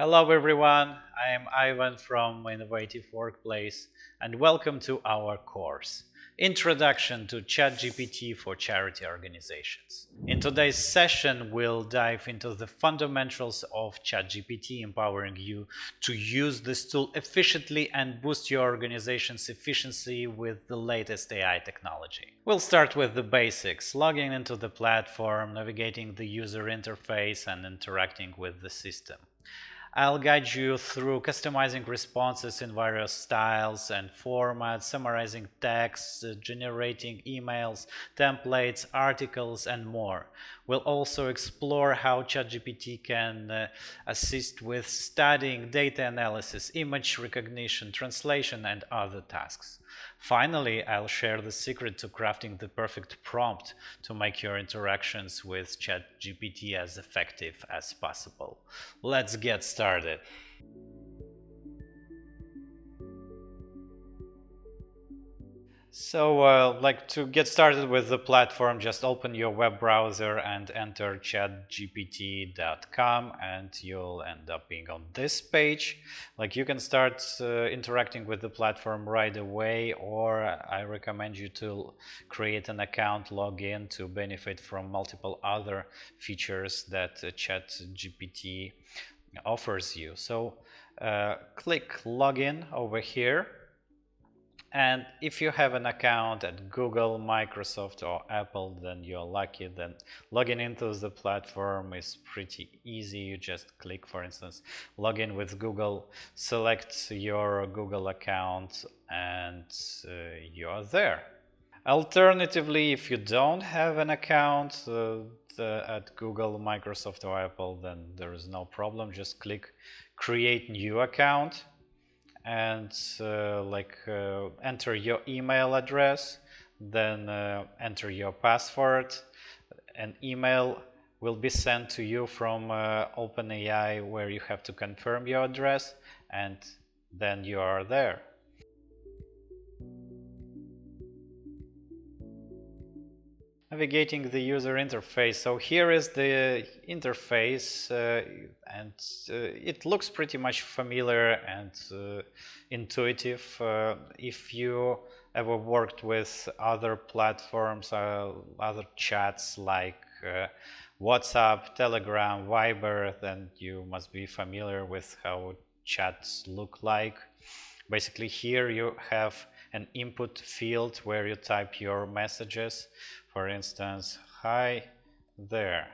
Hello everyone, I am Ivan from Innovative Workplace and welcome to our course, Introduction to ChatGPT for Charity Organizations. In today's session, we'll dive into the fundamentals of ChatGPT, empowering you to use this tool efficiently and boost your organization's efficiency with the latest AI technology. We'll start with the basics, logging into the platform, navigating the user interface, and interacting with the system. I'll guide you through customizing responses in various styles and formats, summarizing text, generating emails, templates, articles, and more. We'll also explore how ChatGPT can assist with studying, data analysis, image recognition, translation, and other tasks. Finally, I'll share the secret to crafting the perfect prompt to make your interactions with ChatGPT as effective as possible. Let's get started. To get started with the platform, just open your web browser and enter chatgpt.com, and you'll end up being on this page. You can start interacting with the platform right away, or I recommend you to create an account, log in to benefit from multiple other features that ChatGPT offers you. Click login over here. And if you have an account at Google, Microsoft, or Apple, then you're lucky. Then logging into the platform is pretty easy. You just click, for instance, login with Google, select your Google account, and you're there. Alternatively, if you don't have an account at Google, Microsoft, or Apple, then there is no problem. Just click create new account and enter your email address, then enter your password. An email will be sent to you from OpenAI where you have to confirm your address, and then you are there. Navigating the user interface. So here is the interface, and it looks pretty much familiar and intuitive. If you ever worked with other platforms, other chats like WhatsApp, Telegram, Viber, then you must be familiar with how chats look like. Basically, here you have an input field where you type your messages. For instance, hi there,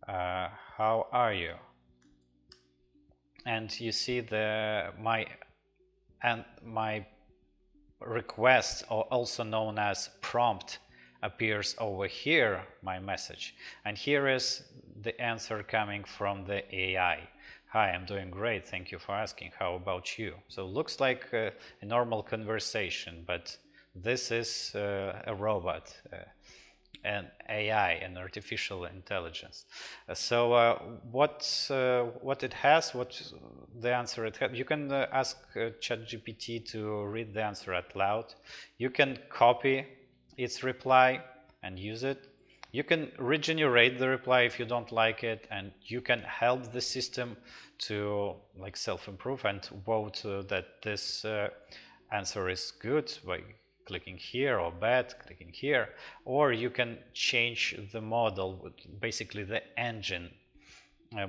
how are you? And you see my request, or also known as prompt, appears over here, my message. And here is the answer coming from the AI. Hi, I'm doing great. Thank you for asking. How about you? So it looks like a normal conversation, but this is a robot, an AI, an artificial intelligence. What it has, what the answer it has, you can ask ChatGPT to read the answer out loud. You can copy its reply and use it. You can regenerate the reply if you don't like it, and you can help the system to self-improve and vote that this answer is good by clicking here, or bad, clicking here. Or you can change the model, basically the engine,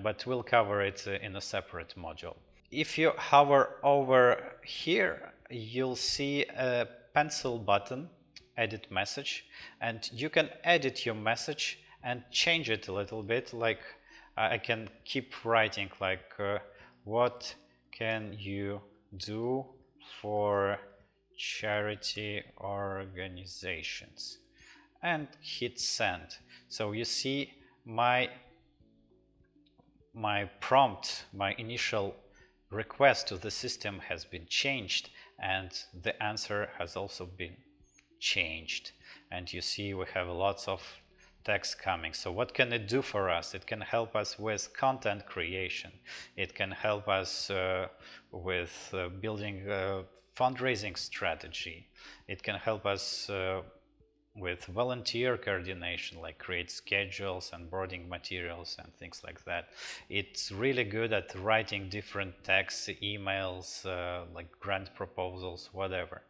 but we'll cover it in a separate module. If you hover over here, you'll see a pencil button, edit message, and you can edit your message and change it a little bit. I can keep writing what can you do for charity organizations, and hit send. So you see my prompt, my initial request to the system has been changed, and the answer has also been changed. And you see we have lots of text coming. So what can it do for us? It can help us with content creation. It can help us with building a fundraising strategy. It can help us with volunteer coordination, like create schedules and boarding materials and things like that. It's really good at writing different texts, emails, like grant proposals, whatever.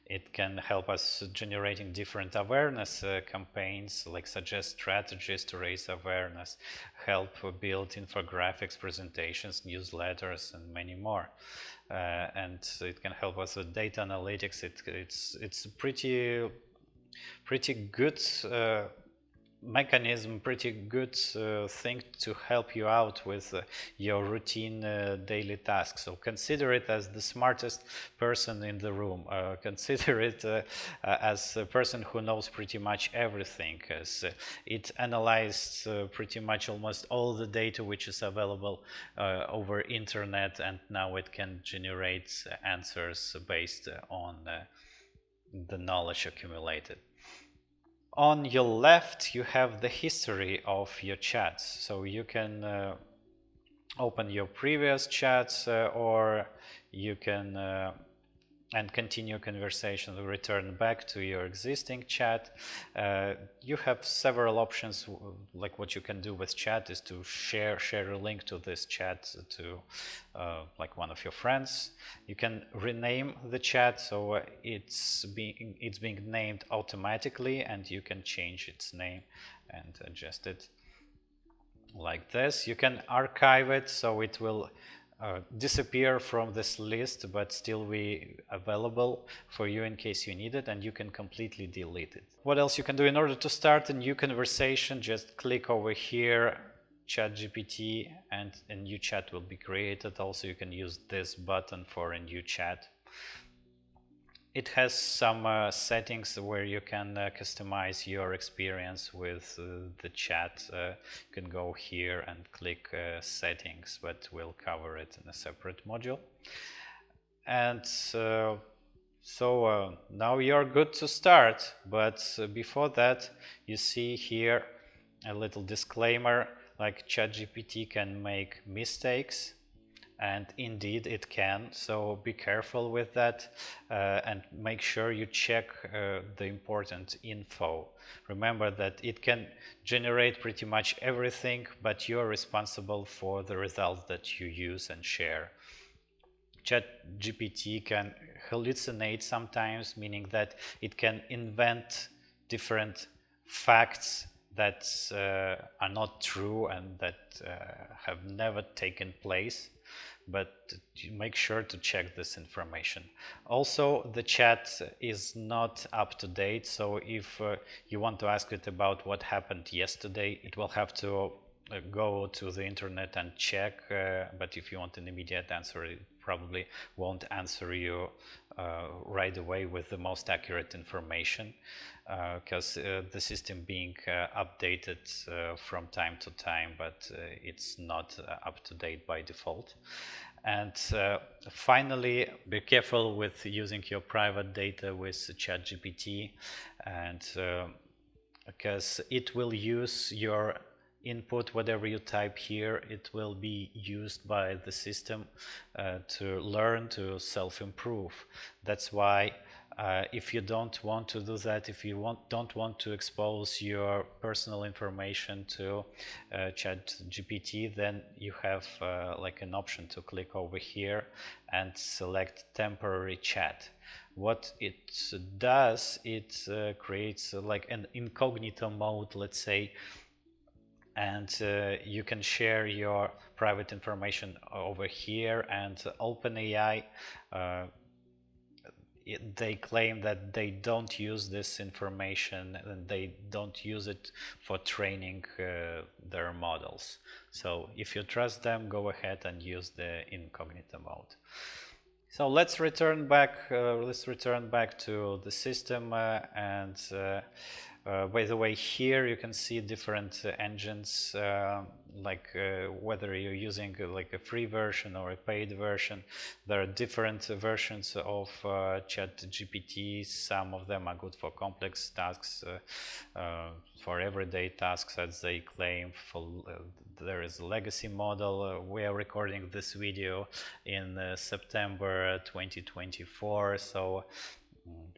It can help us generating different awareness campaigns, like suggest strategies to raise awareness, help build infographics, presentations, newsletters, and many more. And it can help us with data analytics. It's pretty good mechanism, pretty good thing to help you out with your routine daily tasks. So consider it as the smartest person in the room. Consider it as a person who knows pretty much everything, as it analyzed pretty much almost all the data which is available over internet, and now it can generate answers based on the knowledge accumulated. On your left, you have the history of your chats. So you can open your previous chats or you can and continue conversation, return back to your existing chat. You have several options. Like what you can do with chat is to share a link to this chat to like one of your friends. You can rename the chat, so it's being named automatically, and you can change its name and adjust it like this. You can archive it, so it will disappear from this list, but still be available for you in case you need it, and you can completely delete it. What else you can do? In order to start a new conversation, just click over here, ChatGPT, and a new chat will be created. Also, you can use this button for a new chat. It has some settings where you can customize your experience with the chat. You can go here and click settings, but we'll cover it in a separate module. And now you're good to start, but before that, you see here a little disclaimer, like ChatGPT can make mistakes. And indeed it can, so be careful with that and make sure you check the important info. Remember that it can generate pretty much everything, but you're responsible for the results that you use and share. ChatGPT can hallucinate sometimes, meaning that it can invent different facts that are not true and that have never taken place. But make sure to check this information. Also, the chat is not up to date, so if you want to ask it about what happened yesterday, it will have to go to the internet and check, but if you want an immediate answer, it probably won't answer you right away with the most accurate information, because the system being updated from time to time, but it's not up to date by default. And finally, be careful with using your private data with ChatGPT, and because it will use your input, whatever you type here, it will be used by the system to learn, to self-improve. That's why if you don't want to do that, if you don't want to expose your personal information to ChatGPT, then you have like an option to click over here and select temporary chat. What it does, it creates like an incognito mode, let's say, and you can share your private information over here. And OpenAI, they claim that they don't use this information and they don't use it for training their models. So if you trust them, go ahead and use the incognito mode. So let's return back to the system and by the way, here you can see different engines, like whether you're using like a free version or a paid version. There are different versions of ChatGPT. Some of them are good for complex tasks, for everyday tasks, as they claim. There is a legacy model. We are recording this video in September 2024, so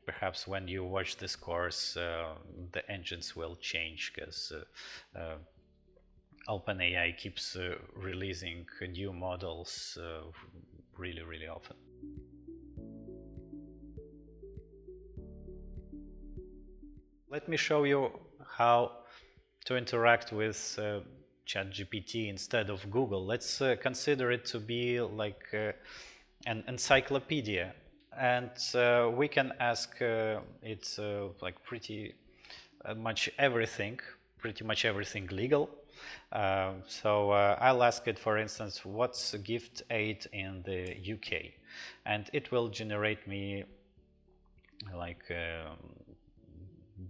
Perhaps when you watch this course, the engines will change because OpenAI keeps releasing new models really, really often. Let me show you how to interact with ChatGPT instead of Google. Let's consider it to be like an encyclopedia, and we can ask it like pretty much everything legal. I'll ask it, for instance, what's gift aid in the UK, and it will generate me like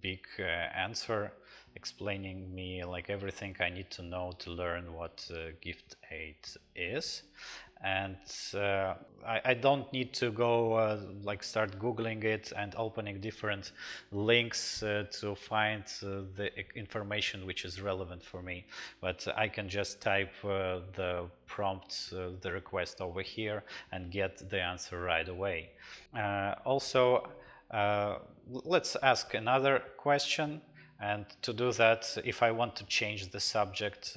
big answer explaining me like everything I need to know to learn what gift aid is. And I don't need to go like start googling it and opening different links to find the information which is relevant for me, but I can just type the prompt, the request over here, and get the answer right away. Also, let's ask another question, and to do that, if I want to change the subject,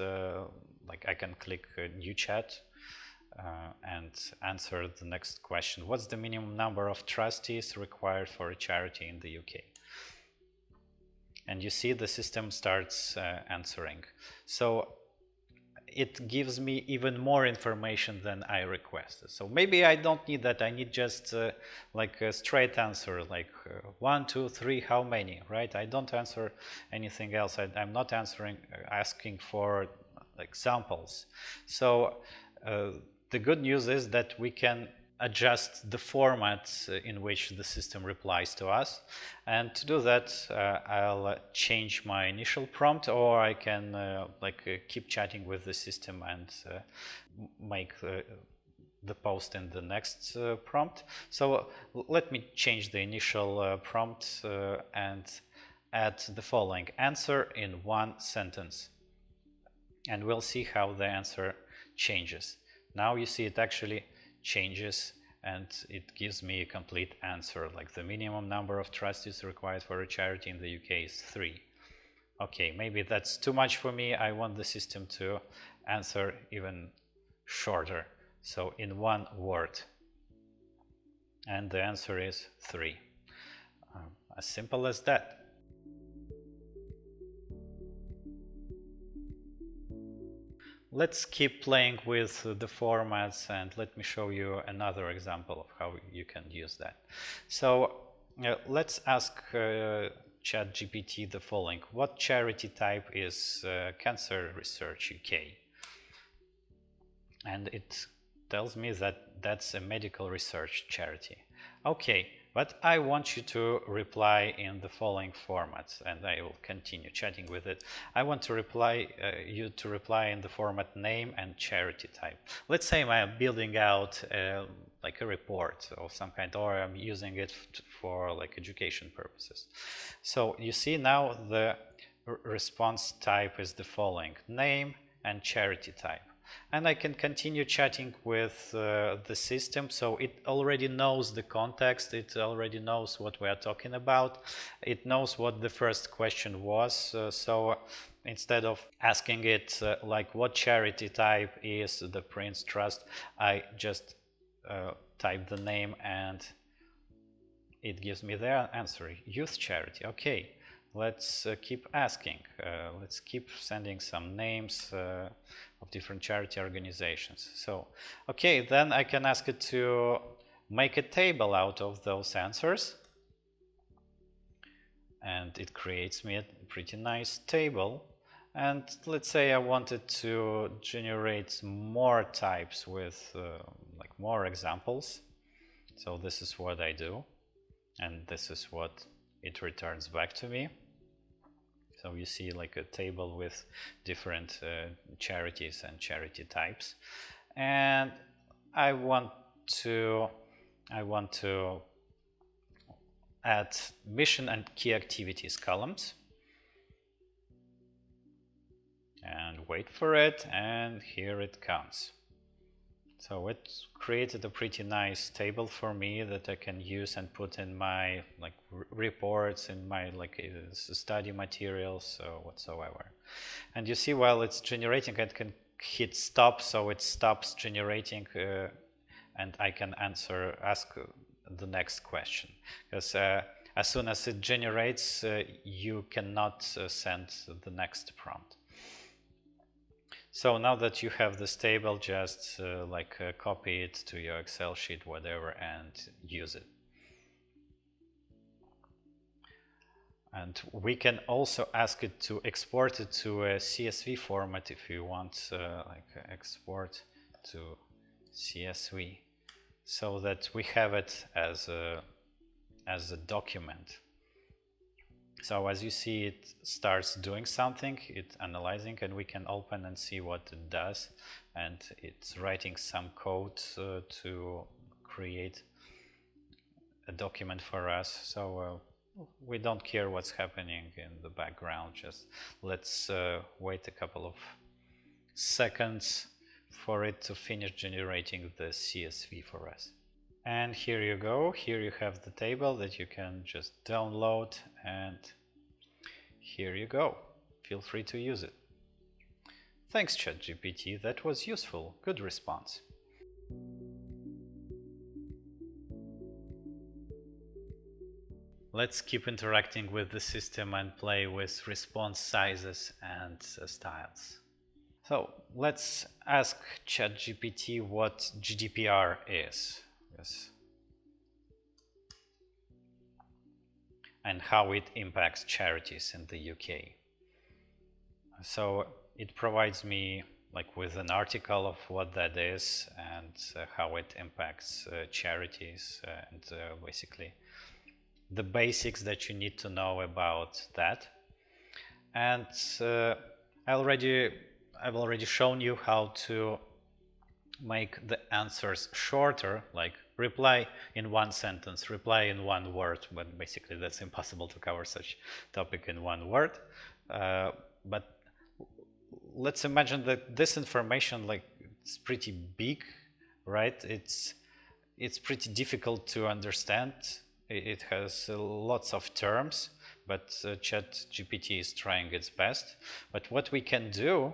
like I can click new chat and answer the next question. What's the minimum number of trustees required for a charity in the UK? And you see the system starts answering. So it gives me even more information than I requested. So maybe I don't need that. I need just like a straight answer, like 1, 2, 3, how many, right? I don't answer anything else. I'm not asking for examples. So the good news is that we can adjust the format in which the system replies to us. And to do that, I'll change my initial prompt, or I can keep chatting with the system and make the post in the next prompt. So let me change the initial prompt and add the following: answer in one sentence. And we'll see how the answer changes. Now you see it actually changes and it gives me a complete answer, like the minimum number of trustees required for a charity in the UK is 3. Okay, maybe that's too much for me. I want the system to answer even shorter, so in one word. And the answer is 3. As simple as that. Let's keep playing with the formats, and let me show you another example of how you can use that. So let's ask ChatGPT the following: what charity type is Cancer Research UK? And it tells me that that's a medical research charity. Okay, but I want you to reply in the following formats, and I will continue chatting with it. I want to you to reply in the format name and charity type. Let's say I'm building out like a report of some kind, or I'm using it for like education purposes. So you see now the response type is the following: name and charity type. And I can continue chatting with the system, so it already knows the context, it already knows what we are talking about, it knows what the first question was. So instead of asking it like what charity type is the Prince Trust, I just type the name and it gives me the answer: youth charity. Okay, let's keep asking. Let's keep sending some names of different charity organizations. So, okay, then I can ask it to make a table out of those answers. And it creates me a pretty nice table. And let's say I wanted to generate more types with like more examples. So this is what I do. And this is what it returns back to me. So you see like a table with different charities and charity types. And I want to add mission and key activities columns. And wait for it, and here it comes. So it created a pretty nice table for me that I can use and put in my reports, in my study materials, so whatsoever. And you see, while it's generating, I can hit stop, so it stops generating, and I can ask the next question. Because as soon as it generates, you cannot send the next prompt. So now that you have this table, just copy it to your Excel sheet, whatever, and use it. And we can also ask it to export it to a CSV format if you want, export to CSV, so that we have it as a document. So as you see, it starts doing something, it's analyzing, and we can open and see what it does. And it's writing some code to create a document for us. So we don't care what's happening in the background. Just let's wait a couple of seconds for it to finish generating the CSV for us. And here you go. Here you have the table that you can just download, and here you go. Feel free to use it. Thanks, ChatGPT. That was useful. Good response. Let's keep interacting with the system and play with response sizes and styles. So let's ask ChatGPT what GDPR is. Yes. And how it impacts charities in the UK. So it provides me with an article of what that is and how it impacts charities, and basically the basics that you need to know about that. And I've already shown you how to make the answers shorter, like reply in one sentence, reply in one word, but basically that's impossible to cover such topic in one word. But let's imagine that this information, it's pretty big, right? It's pretty difficult to understand. It has lots of terms, but ChatGPT is trying its best. But what we can do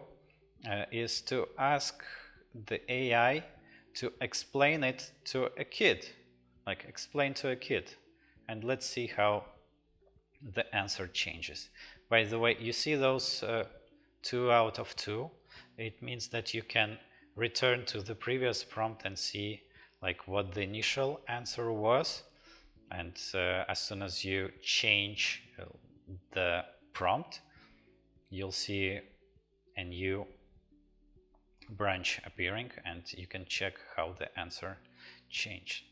is to ask the AI to explain it to a kid, explain to a kid, and let's see how the answer changes. By the way, you see those 2 out of 2. It means that you can return to the previous prompt and see what the initial answer was, and as soon as you change the prompt, you'll see a new branch appearing, and you can check how the answer changed.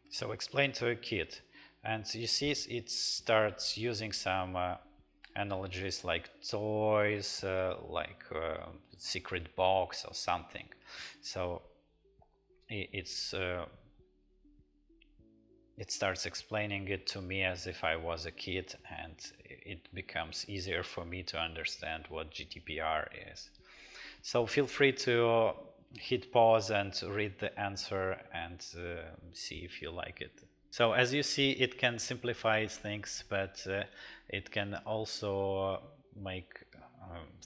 So explain to a kid, and you see it starts using some analogies like toys, secret box or something. So it starts explaining it to me as if I was a kid, and it becomes easier for me to understand what GDPR is. So feel free to hit pause and read the answer and see if you like it. So as you see, it can simplify things, but it can also make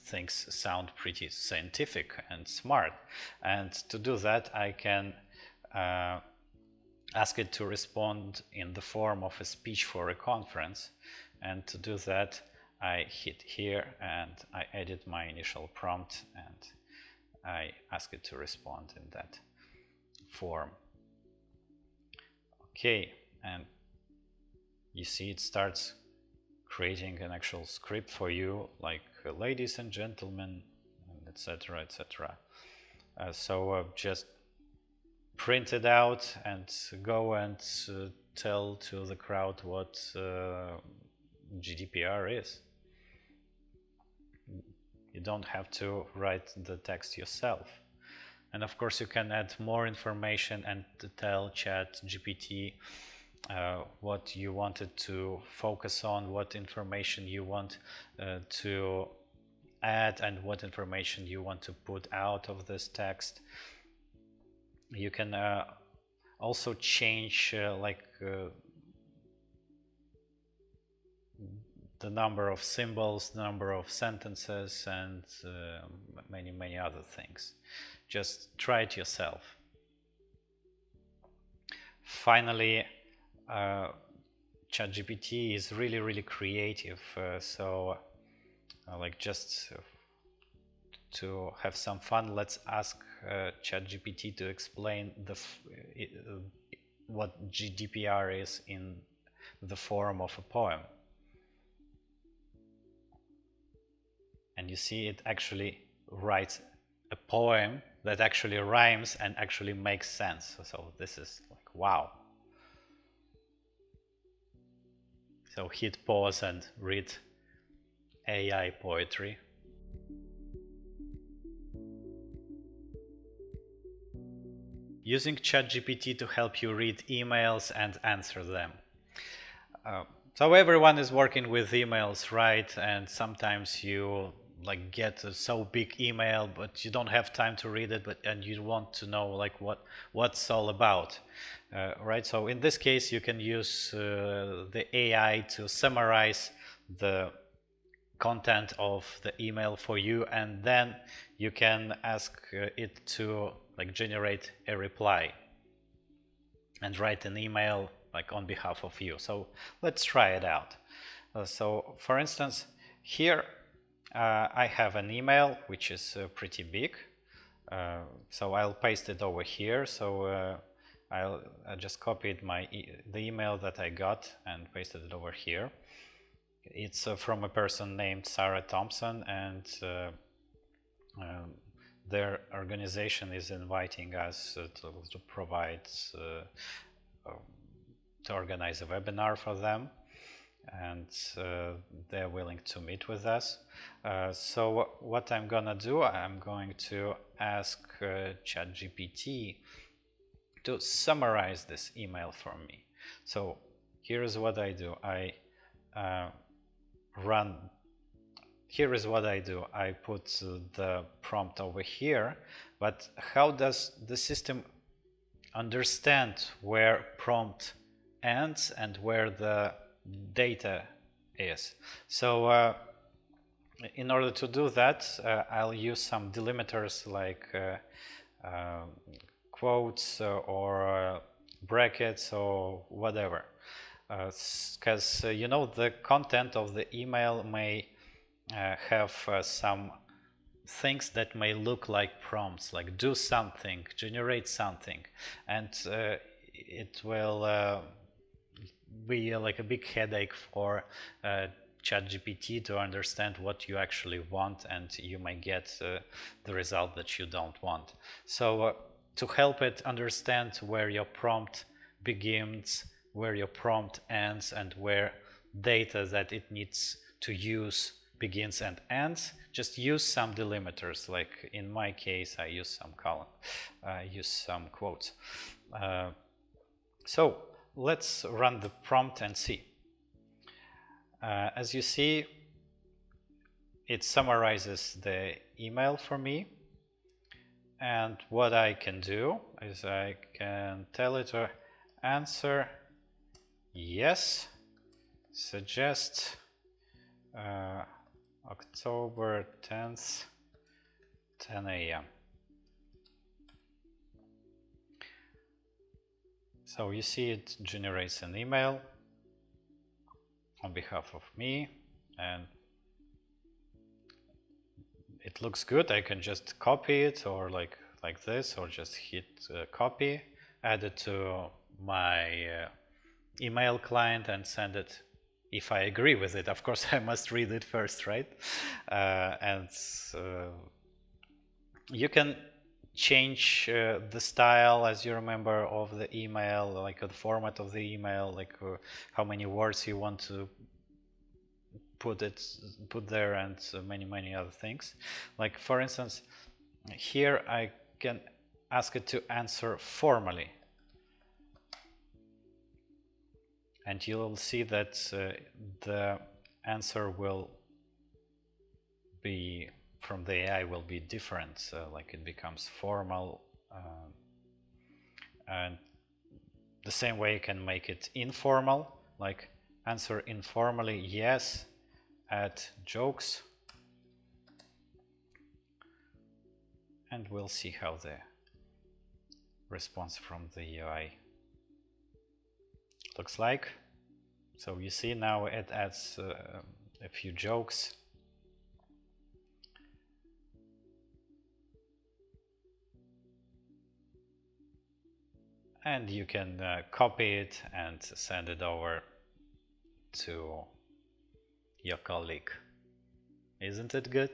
things sound pretty scientific and smart. And to do that, I can ask it to respond in the form of a speech for a conference. And to do that, I hit here and I edit my initial prompt and I ask it to respond in that form. Okay, and you see it starts creating an actual script for you, like ladies and gentlemen, etc., etc. So just print it out and go and tell to the crowd what GDPR is. You don't have to write the text yourself. And of course you can add more information and tell ChatGPT what you wanted to focus on, what information you want to add, and what information you want to put out of this text. You can also change the number of symbols, number of sentences, and many other things. Just try it yourself. Finally, ChatGPT is really creative. Like just to have some fun, let's ask ChatGPT to explain what GDPR is in the form of a poem. And you see it actually writes a poem that actually rhymes and actually makes sense. So this is like, wow. So hit pause and read AI poetry. Using ChatGPT to help you read emails and answer them. So everyone is working with emails, right? And sometimes you like get a so big email, but you don't have time to read it, and you want to know like what's all about, right? So in this case, you can use the AI to summarize the content of the email for you, and then you can ask it to like generate a reply and write an email like on behalf of you. So let's try it out. So for instance, here I have an email which is pretty big. So I'll paste it over here. So I just copied the email that I got and pasted it over here. It's from a person named Sarah Thompson, and their organization is inviting us to provide to organize a webinar for them, and they're willing to meet with us. So what I'm gonna do, I'm going to ask ChatGPT to summarize this email for me. So here's what I do. Here is what I do. I put the prompt over here, but how does the system understand where prompt ends and where the data is? So in order to do that, I'll use some delimiters like quotes or brackets or whatever, because you know, the content of the email may have some things that may look like prompts, like do something, generate something, and it will be like a big headache for ChatGPT to understand what you actually want, and you might get the result that you don't want. So to help it understand where your prompt begins, where your prompt ends, and where data that it needs to use begins and ends, just use some delimiters. Like in my case, I use some column, I use some quotes. So let's run the prompt and see. As you see, it summarizes the email for me, and what I can do is I can tell it to answer yes, suggest October 10th, 10 a.m. So you see it generates an email on behalf of me, and it looks good. I can just copy it, or like this, or just hit copy, add it to my email client and send it. If I agree with it, of course, I must read it first, right? And you can change the style, as you remember, of the email, like the format of the email, like how many words you want to put there, and many other things. Like for instance, here I can ask it to answer formally, and you'll see that the answer will be from the AI will be different, like it becomes formal, And the same way you can make it informal, like answer informally yes, add jokes, and we'll see how the response from the UI looks like. So you see now it adds a few jokes. And you can copy it and send it over to your colleague. Isn't it good?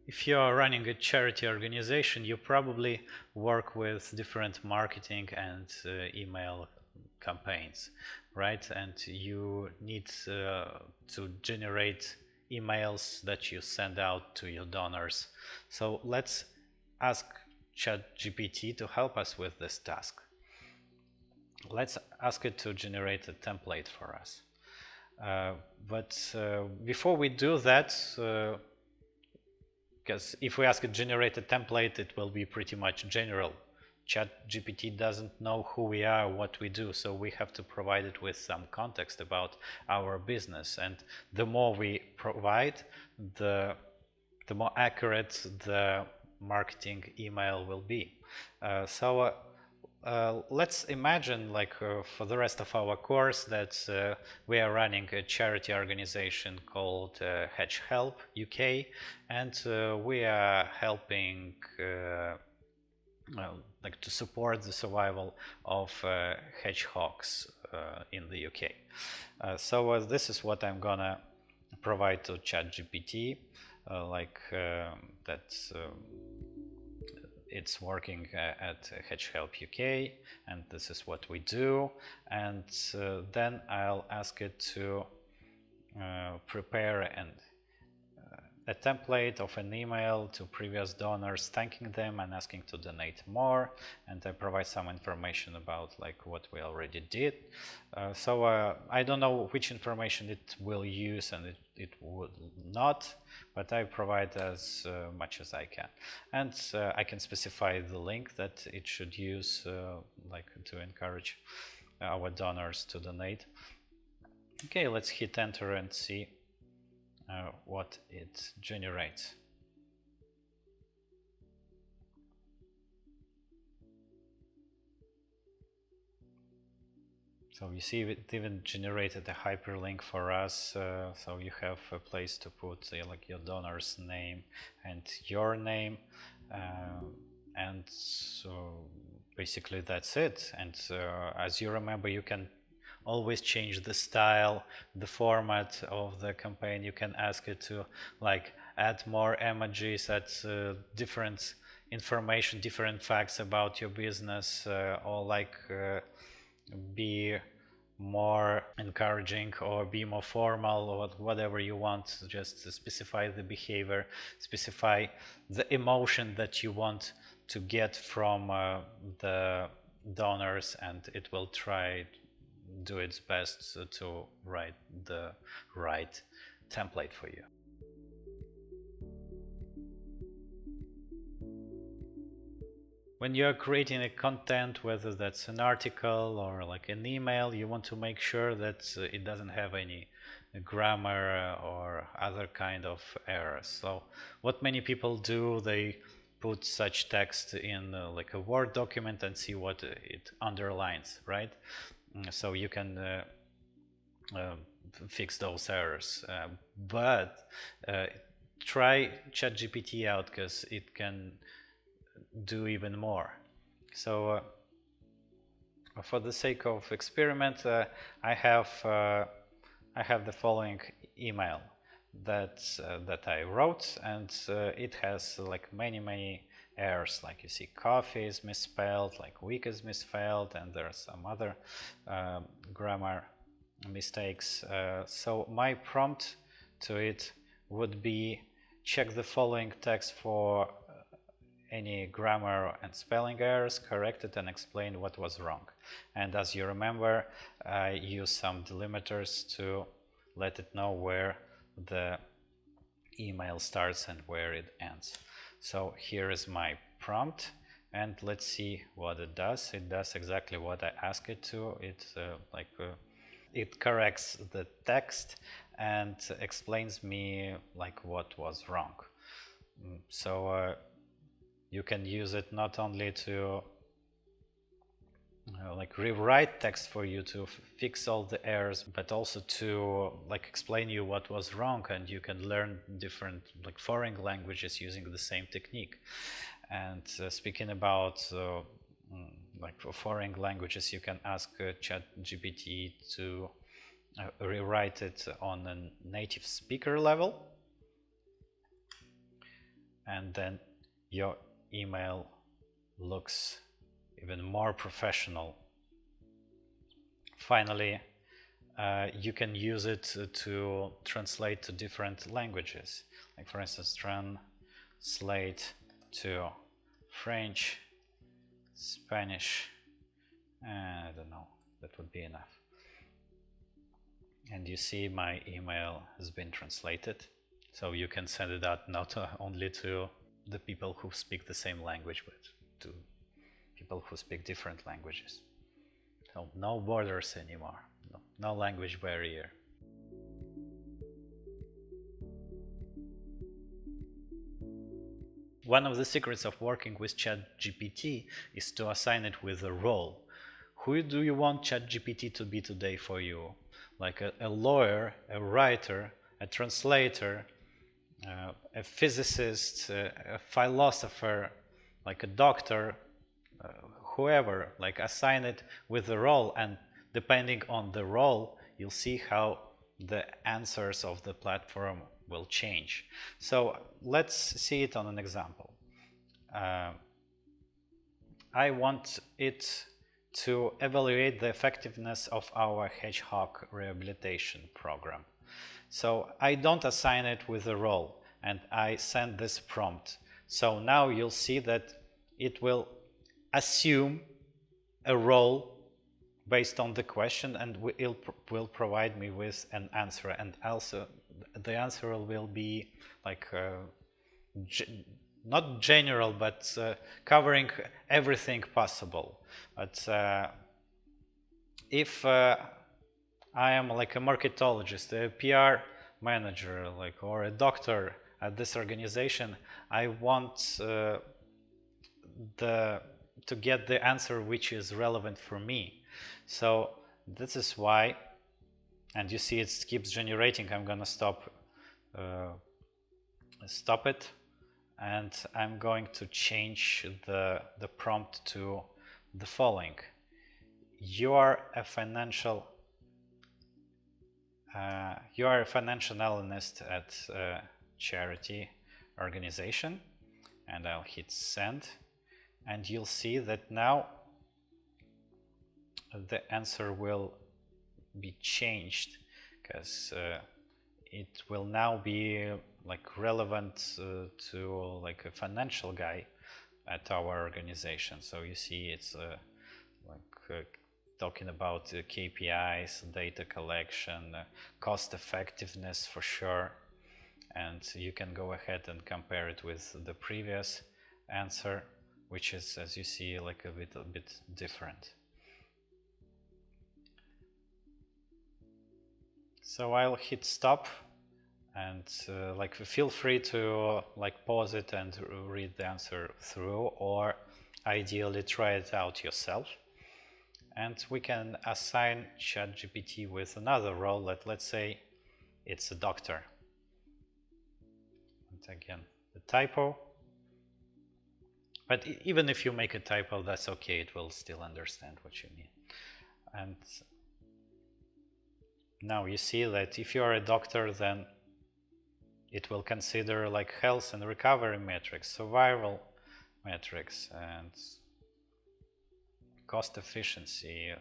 If you are running a charity organization, you probably work with different marketing and email campaigns, right? And you need to generate emails that you send out to your donors. So let's ask ChatGPT to help us with this task. Let's ask it to generate a template for us. But before we do that, because if we ask it generate a template, it will be pretty much general. ChatGPT doesn't know who we are, what we do, so we have to provide it with some context about our business. And the more we provide, the more accurate the marketing email will be. Let's imagine, like for the rest of our course, that we are running a charity organization called Hedge Help UK, and we are helping like to support the survival of hedgehogs in the UK. This is what I'm gonna provide to ChatGPT, it's working at Hedge Help UK, and this is what we do. And then I'll ask it to prepare a template of an email to previous donors, thanking them and asking to donate more, and I provide some information about like what we already did. I don't know which information it will use and it would not, but I provide as much as I can. And I can specify the link that it should use like to encourage our donors to donate. Okay, let's hit enter and see what it generates. So you see it even generated a hyperlink for us, so you have a place to put like your donor's name and your name, and so basically that's it. And as you remember, you can always change the style, the format of the campaign. You can ask it to like add more emojis, add different information, different facts about your business, or like be more encouraging or be more formal or whatever you want. Just specify the behavior, specify the emotion that you want to get from the donors, and it will try do its best to write the right template for you. When you're creating a content, whether that's an article or like an email, you want to make sure that it doesn't have any grammar or other kind of errors. So what many people do, they put such text in like a Word document and see what it underlines, right? So you can fix those errors, but try ChatGPT out, because it can do even more. So for the sake of experiment, I have the following email that I wrote, and it has like many errors. Like you see, coffee is misspelled, like week is misspelled, and there are some other grammar mistakes. So my prompt to it would be check the following text for any grammar and spelling errors, correct it and explain what was wrong. And as you remember, I use some delimiters to let it know where the email starts and where it ends. So here is my prompt, and let's see what it does. It does exactly what I ask it to. It corrects the text and explains me like what was wrong. So you can use it not only to like rewrite text for you to fix all the errors, but also to like explain you what was wrong, and you can learn different like foreign languages using the same technique. And speaking about like for foreign languages, you can ask ChatGPT to rewrite it on a native speaker level, and then your email looks even more professional. Finally, you can use it to translate to different languages. Like for instance, translate to French, Spanish, I don't know, that would be enough. And you see my email has been translated. So you can send it out not only to the people who speak the same language, but to people who speak different languages. So no borders anymore, no language barrier. One of the secrets of working with ChatGPT is to assign it with a role. Who do you want ChatGPT to be today for you? Like a lawyer, a writer, a translator, a physicist, a philosopher, like a doctor, whoever, like assign it with a role, and depending on the role, you'll see how the answers of the platform will change. So let's see it on an example. I want it to evaluate the effectiveness of our hedgehog rehabilitation program. So I don't assign it with a role, and I send this prompt. So now you'll see that it will assume a role based on the question, and it will provide me with an answer. And also the answer will be like not general, but covering everything possible. But if I am like a marketologist, a PR manager, like, or a doctor at this organization, I want to get the answer which is relevant for me. So this is why, and you see it keeps generating. I'm gonna stop it, and I'm going to change the prompt to the following. You are a financial analyst at a charity organization, and I'll hit send, and you'll see that now the answer will be changed, because it will now be like relevant to like a financial guy at our organization. So you see it's talking about KPIs, data collection, cost effectiveness for sure, and you can go ahead and compare it with the previous answer, which is, as you see, like a bit different. So I'll hit stop, and like feel free to like pause it and read the answer through, or ideally try it out yourself. And we can assign ChatGPT with another role. Let's say it's a doctor. And again, the typo. But even if you make a typo, that's okay. It will still understand what you mean. And now you see that if you are a doctor, then it will consider like health and recovery metrics, survival metrics, and cost efficiency,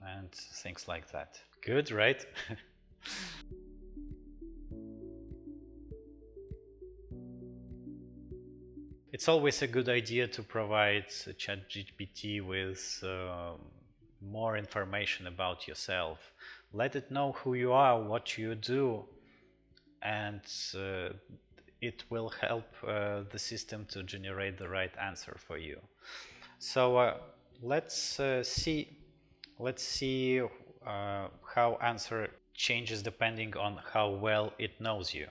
and things like that. Good, right? It's always a good idea to provide ChatGPT with more information about yourself. Let it know who you are, what you do, and it will help the system to generate the right answer for you. So let's see how answer changes depending on how well it knows you.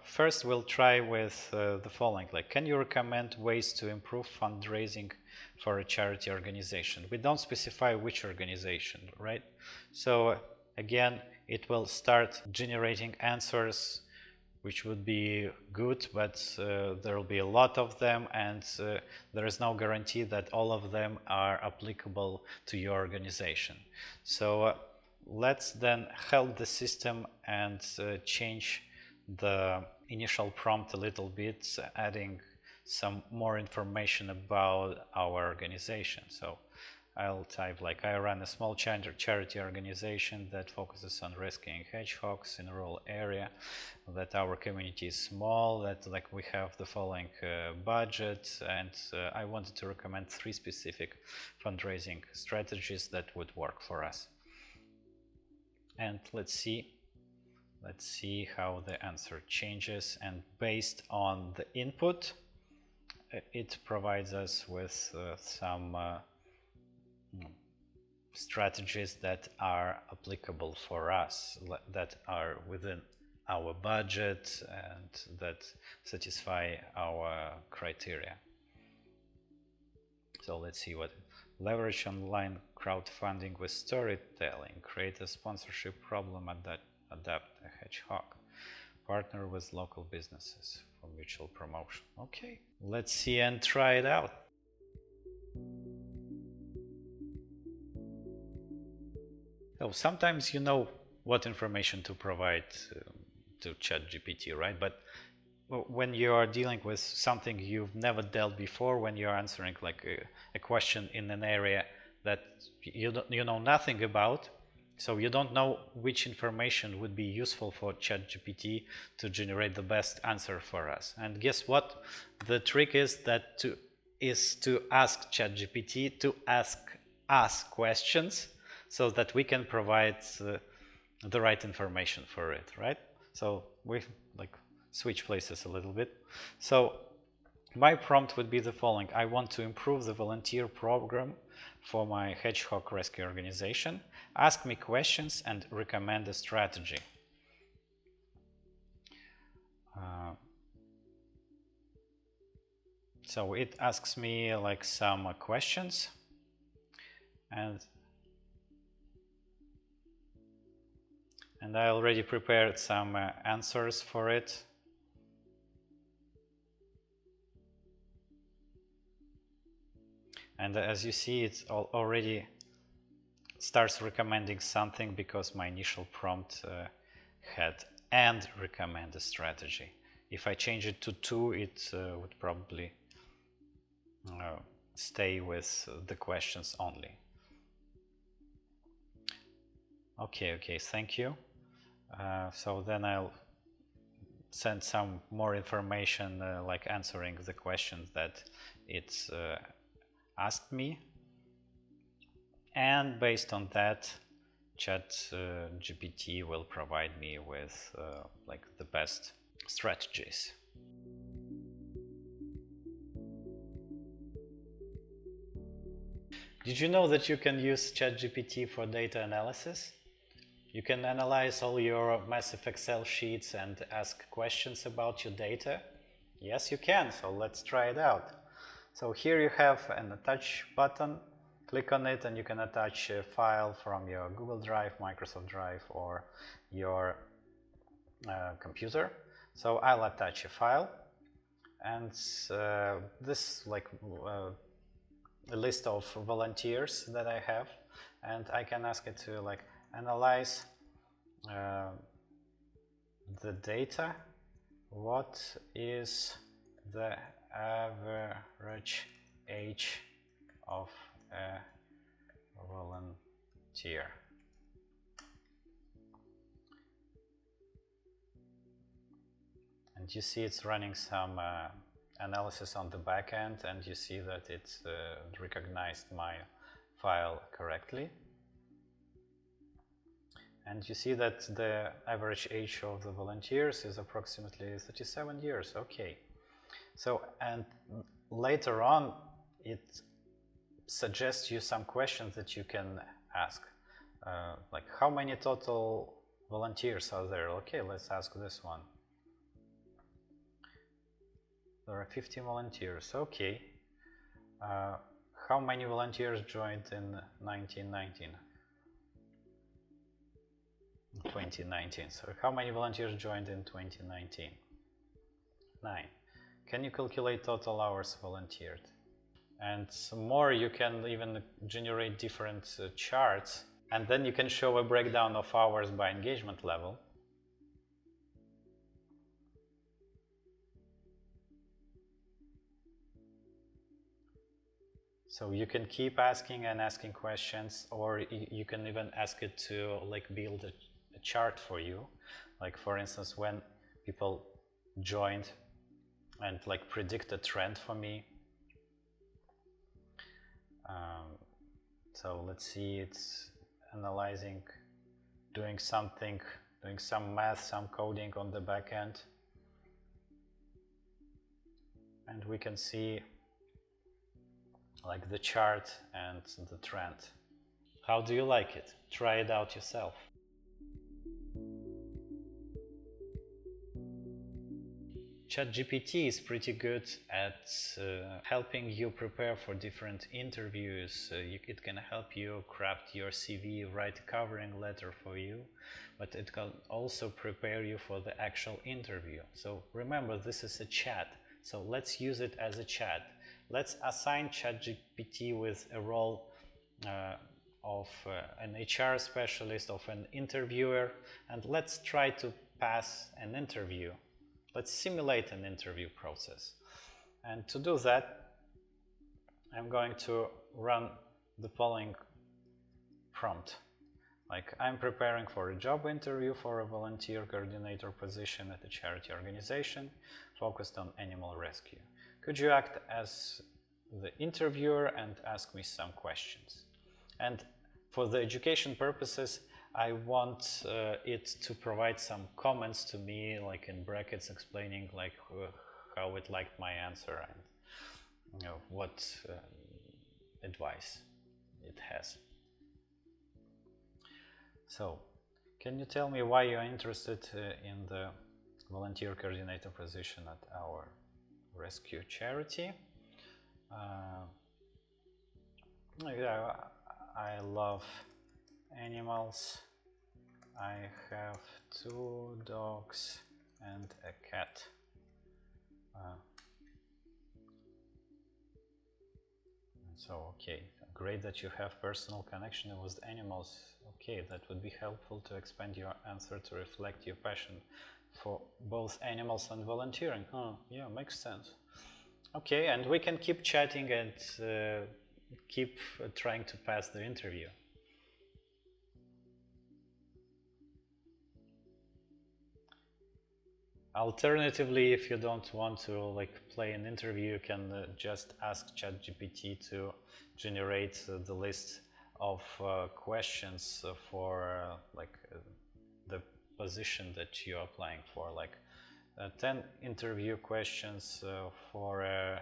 First, we'll try with the following, like, can you recommend ways to improve fundraising for a charity organization? We don't specify which organization, right? So again, it will start generating answers which would be good, but there will be a lot of them, and there is no guarantee that all of them are applicable to your organization. So let's then help the system and change the initial prompt a little bit, adding some more information about our organization. So I'll type like, I run a small charity organization that focuses on rescuing hedgehogs in a rural area, that our community is small, that like we have the following budget, and I wanted to recommend 3 specific fundraising strategies that would work for us. And let's see how the answer changes, and based on the input, it provides us with some strategies that are applicable for us, that are within our budget and that satisfy our criteria. So let's see what: leverage online crowdfunding with storytelling, create a sponsorship problem, adapt a hedgehog, partner with local businesses for mutual promotion. Okay, let's see and try it out. So sometimes you know what information to provide to ChatGPT, right? But when you are dealing with something you've never dealt before, when you're answering like a question in an area that you know nothing about, so you don't know which information would be useful for ChatGPT to generate the best answer for us. And guess what? The trick is to ask ChatGPT to ask us questions so that we can provide the right information for it, right? So we like switch places a little bit. So my prompt would be the following: I want to improve the volunteer program for my hedgehog rescue organization. Ask me questions and recommend a strategy. So it asks me like some questions, and I already prepared some answers for it. And as you see, it already starts recommending something because my initial prompt had "and recommend a strategy." If I change it to 2, it would probably stay with the questions only. Okay, thank you. So then I'll send some more information, like answering the questions that it's asked me, and based on that, ChatGPT will provide me with like the best strategies. Did you know that you can use ChatGPT for data analysis? You can analyze all your massive Excel sheets and ask questions about your data. Yes, you can, so let's try it out. So here you have an attach button. Click on it and you can attach a file from your Google Drive, Microsoft Drive, or your computer. So I'll attach a file, and this like a list of volunteers that I have, and I can ask it to like analyze the data. What is the average age of a volunteer? And you see it's running some analysis on the back end, and you see that it's recognized my file correctly. And you see that the average age of the volunteers is approximately 37 years. Okay. So, and later on, it suggests you some questions that you can ask. Like, how many total volunteers are there? Okay, let's ask this one. There are 50 volunteers. Okay. How many volunteers joined in 2019? So how many volunteers joined in 2019? 9. Can you calculate total hours volunteered? And more, you can even generate different charts, and then you can show a breakdown of hours by engagement level. So you can keep asking and asking questions, or you can even ask it to like build a chart for you. Like for instance, when people joined, and like predict a trend for me. So let's see, it's analyzing, doing something, doing some math, some coding on the back end. And we can see like the chart and the trend. How do you like it? Try it out yourself. ChatGPT is pretty good at helping you prepare for different interviews. It can help you craft your CV, write a covering letter for you, but it can also prepare you for the actual interview. So remember, this is a chat, so let's use it as a chat. Let's assign ChatGPT with a role of an HR specialist, of an interviewer, and let's try to pass an interview. Let's simulate an interview process. And to do that, I'm going to run the following prompt. Like, I'm preparing for a job interview for a volunteer coordinator position at a charity organization focused on animal rescue. Could you act as the interviewer and ask me some questions? And for the education purposes, I want it to provide some comments to me, like in brackets, explaining like how it liked my answer and what advice it has. So, can you tell me why you're interested in the volunteer coordinator position at our rescue charity? Yeah, I love animals. I have 2 dogs and a cat. So, okay, great that you have personal connection with animals. Okay, that would be helpful to expand your answer to reflect your passion for both animals and volunteering. Oh, yeah, makes sense. Okay, and we can keep chatting and keep trying to pass the interview. Alternatively, if you don't want to like play an interview, you can just ask ChatGPT to generate the list of questions for the position that you're applying for, like 10 interview questions for a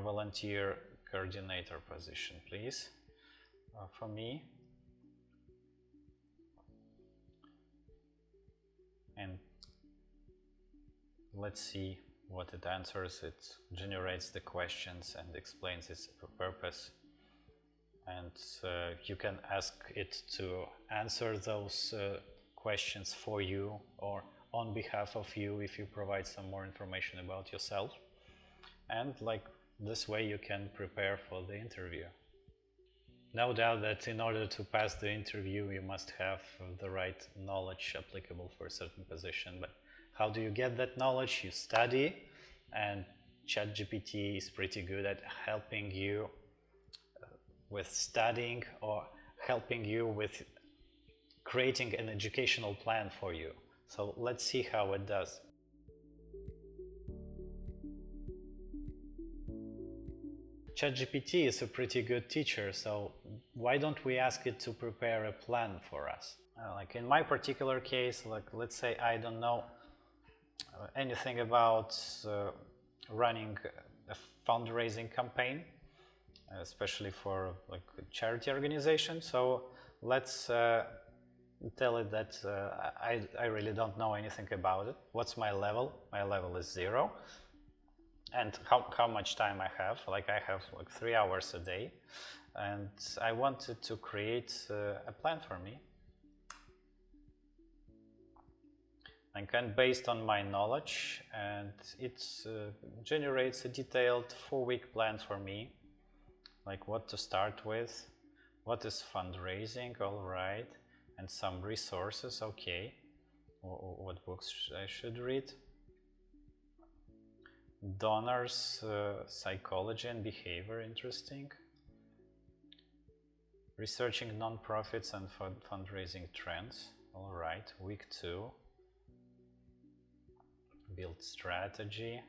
volunteer coordinator position, please, for me. And let's see what it answers. It generates the questions and explains its purpose. And you can ask it to answer those questions for you or on behalf of you if you provide some more information about yourself. And like this way you can prepare for the interview. No doubt that in order to pass the interview you must have the right knowledge applicable for a certain position, but how do you get that knowledge? You study, and ChatGPT is pretty good at helping you with studying or helping you with creating an educational plan for you. So let's see how it does. ChatGPT is a pretty good teacher, so why don't we ask it to prepare a plan for us? Like in my particular case, like let's say I don't know anything about running a fundraising campaign, especially for like a charity organization. So let's tell it that I really don't know anything about it. What's my level? My level is 0. And how much time I have? Like I have like 3 hours a day, and I wanted to create a plan for me. And based on my knowledge, and it generates a detailed 4-week plan for me, like what to start with, what is fundraising, all right, and some resources, okay, what books I should read, donors, psychology and behavior, interesting, researching nonprofits and fundraising trends, all right, week 2, build strategy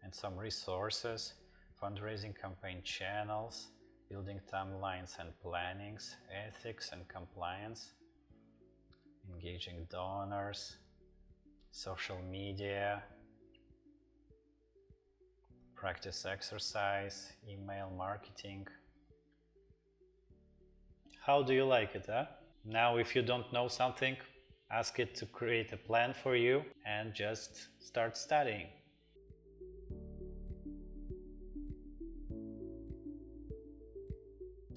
and some resources, fundraising campaign channels, building timelines and plannings, ethics and compliance, engaging donors, social media, practice exercise, email marketing. How do you like it, huh? Now if you don't know something, ask it to create a plan for you and just start studying.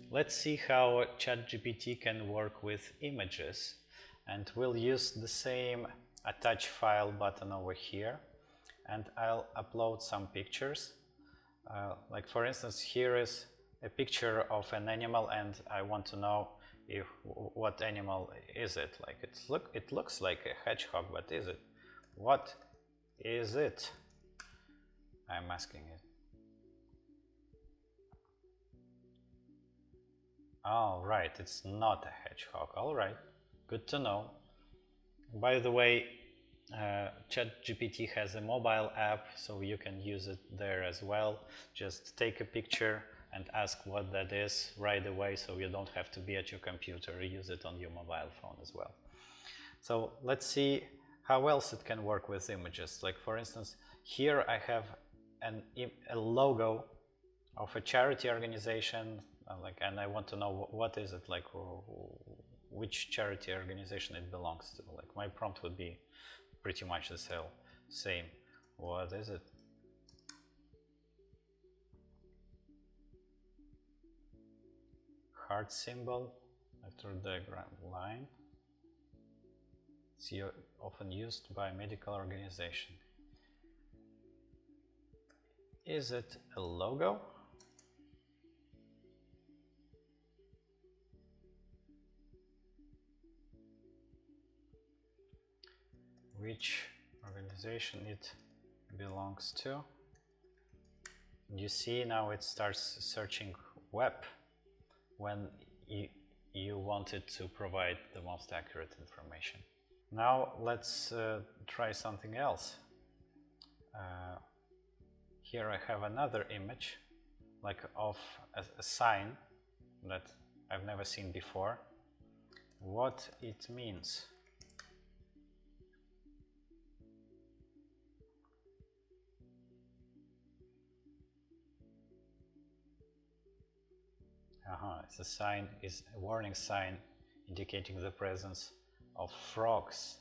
Let's see how ChatGPT can work with images, and we'll use the same attach file button over here, and I'll upload some pictures. Like for instance, here is a picture of an animal, and I want to know what animal is it. Like it looks like a hedgehog, but is it? What is it? I'm asking it. Oh, right, it's not a hedgehog. All right, good to know. By the way, ChatGPT has a mobile app, so you can use it there as well. Just take a picture and ask what that is right away, so you don't have to be at your computer. Use it on your mobile phone as well. So let's see how else it can work with images. Like for instance, here I have a logo of a charity organization, and I want to know what is it, like which charity organization it belongs to. Like my prompt would be pretty much the same. What is it? Heart symbol after diagram line. It's often used by medical organization. Is it a logo? Which organization it belongs to? You see now it starts searching web when you wanted to provide the most accurate information. Now let's try something else. Here I have another image, like of a sign that I've never seen before. What it means? It's a sign, is a warning sign indicating the presence of frogs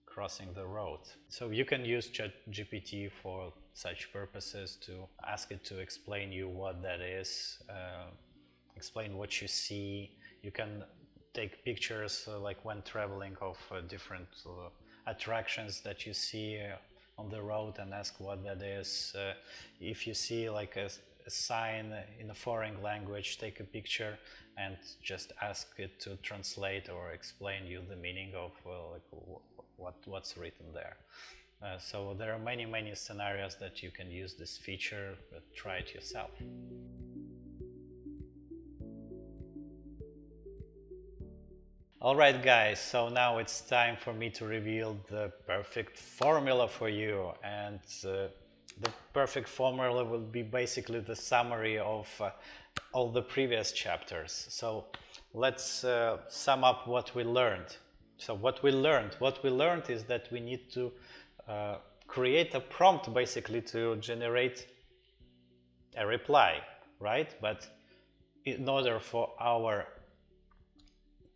crossing the road. So you can use ChatGPT for such purposes, to ask it to explain you what that is, explain what you see. You can take pictures like when traveling of different attractions that you see on the road and ask what that is. If you see like a sign in a foreign language, take a picture and just ask it to translate or explain you the meaning of what's written there. So there are many scenarios that you can use this feature, but try it yourself. Alright guys, so now it's time for me to reveal the perfect formula for you, and the perfect formula will be basically the summary of all the previous chapters. So let's sum up what we learned. So what we learned is that we need to create a prompt basically to generate a reply, right? But in order for our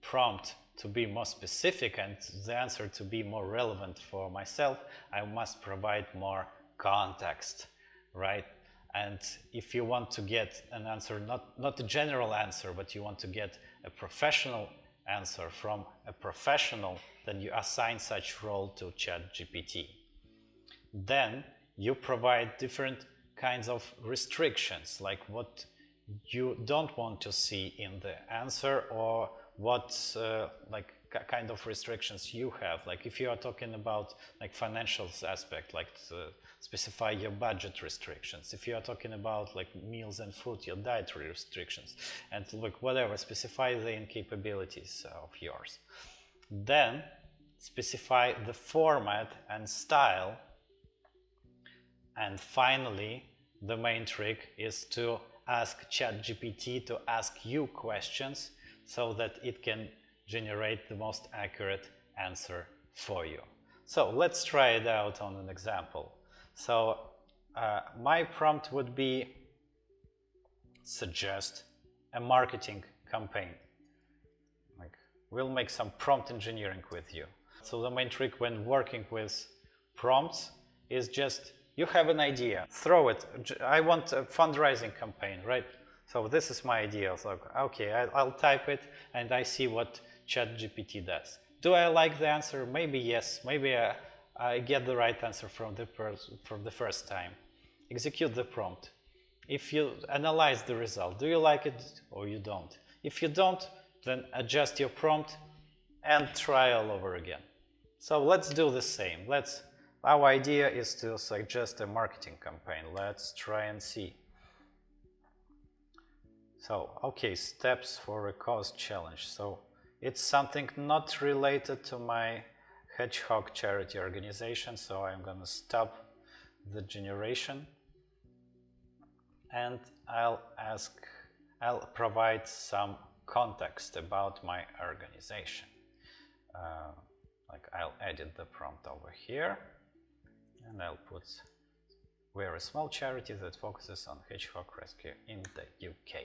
prompt to be more specific and the answer to be more relevant for myself, I must provide more context, right? And if you want to get an answer, not a general answer, but you want to get a professional answer from a professional, then you assign such role to ChatGPT. Then you provide different kinds of restrictions, like what you don't want to see in the answer, or what kind of restrictions you have. Like if you are talking about like financials aspect, like specify your budget restrictions. If you are talking about like meals and food, your dietary restrictions, and like whatever, specify the incapabilities of yours. Then specify the format and style. And finally, the main trick is to ask ChatGPT to ask you questions so that it can generate the most accurate answer for you. So let's try it out on an example. So my prompt would be suggest a marketing campaign. Like, we'll make some prompt engineering with you. So the main trick when working with prompts is just you have an idea, throw it. I want a fundraising campaign, right? So this is my idea. So, okay, I'll type it and I see what ChatGPT does. Do I like the answer? Maybe yes. Maybe I get the right answer from the first time. Execute the prompt. If you analyze the result, do you like it or you don't? If you don't, then adjust your prompt and try all over again. So let's do the same. Our idea is to suggest a marketing campaign. Let's try and see. So, okay, steps for a cause challenge. So it's something not related to my Hedgehog charity organization. So I'm going to stop the generation and I'll provide some context about my organization. Like I'll edit the prompt over here. And I'll put, we're a small charity that focuses on hedgehog rescue in the UK.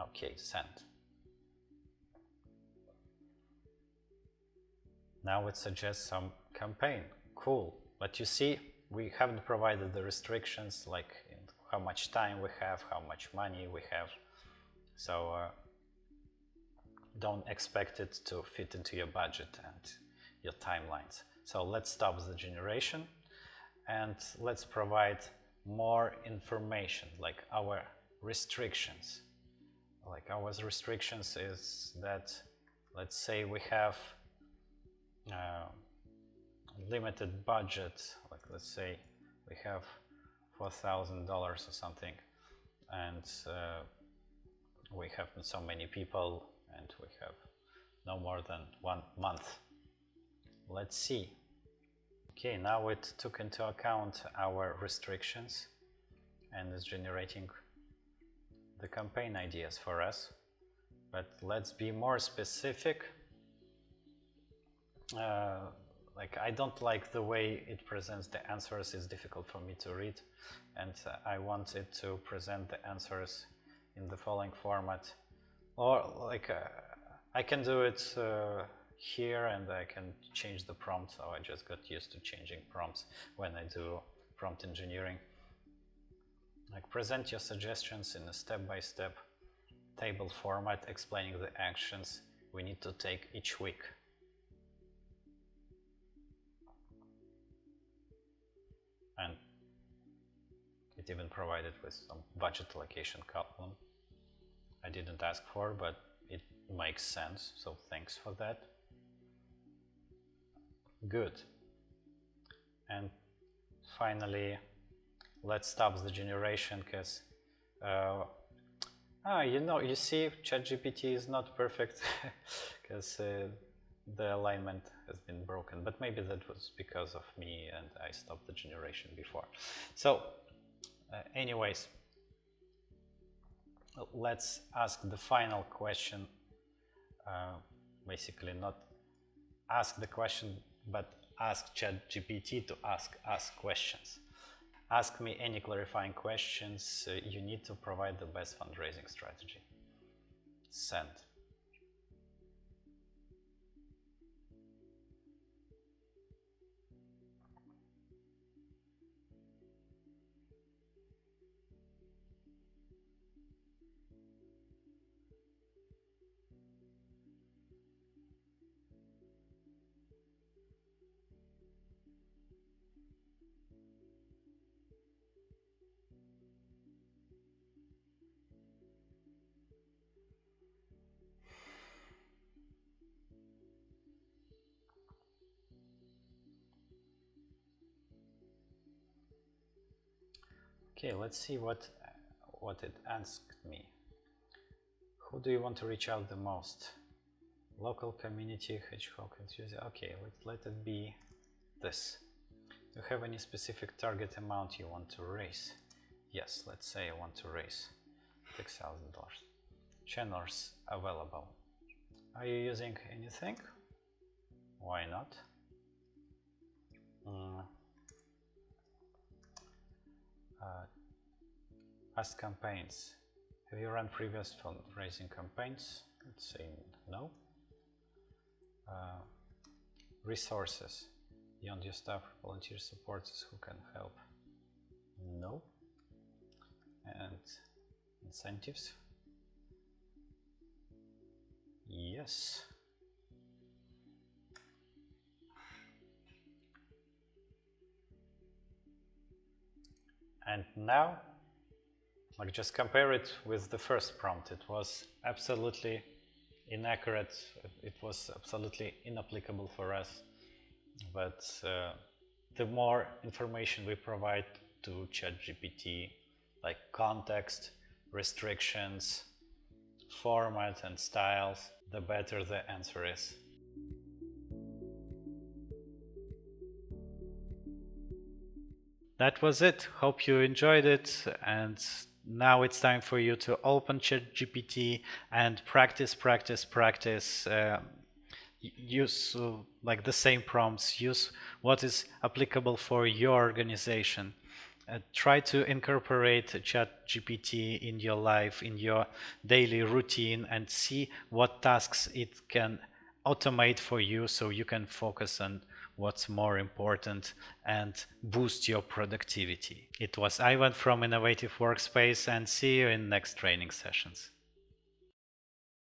Okay, send. Now it suggests some campaign. Cool. But you see, we haven't provided the restrictions, like in how much time we have, how much money we have. So don't expect it to fit into your budget and your timelines. So let's stop the generation and let's provide more information, like our restrictions. Like our restrictions is that, let's say we have limited budget, like let's say we have $4,000 or something, and we have so many people and we have no more than 1 month. Let's see. Okay, now it took into account our restrictions and is generating the campaign ideas for us. But let's be more specific. Like I don't like the way it presents the answers. It's difficult for me to read, and I want it to present the answers in the following format. Or like I can do it here and I can change the prompt, so I just got used to changing prompts when I do prompt engineering. Like present your suggestions in a step-by-step table format explaining the actions we need to take each week. And it even provided with some budget allocation column. I didn't ask for, but it makes sense, so thanks for that. Good. And finally, let's stop the generation because you see, ChatGPT is not perfect because the alignment has been broken, but maybe that was because of me and I stopped the generation before. So anyways, let's ask the final question, basically not ask the question, but ask ChatGPT to ask us questions. Ask me any clarifying questions. You need to provide the best fundraising strategy. Send. Okay, let's see what it asked me. Who do you want to reach out the most? Local community, hedgehog enthusiast. Okay, let it be this. Do you have any specific target amount you want to raise? Yes, let's say I want to raise $6,000. Channels available. Are you using anything? Why not? Past campaigns. Have you run previous fundraising campaigns? Let's say no. Resources. Beyond your staff, volunteer supporters who can help? No. And incentives? Yes. And now, like, just compare it with the first prompt. It was absolutely inaccurate. It was absolutely inapplicable for us. But the more information we provide to ChatGPT, like context, restrictions, format and styles, the better the answer is. That was it. Hope you enjoyed it, and now it's time for you to open ChatGPT and practice. Use like the same prompts. Use what is applicable for your organization. Try to incorporate ChatGPT in your life, in your daily routine, and see what tasks it can automate for you, so you can focus on what's more important and boost your productivity. It was Ivan from Innovative Workspace, and see you in next training sessions.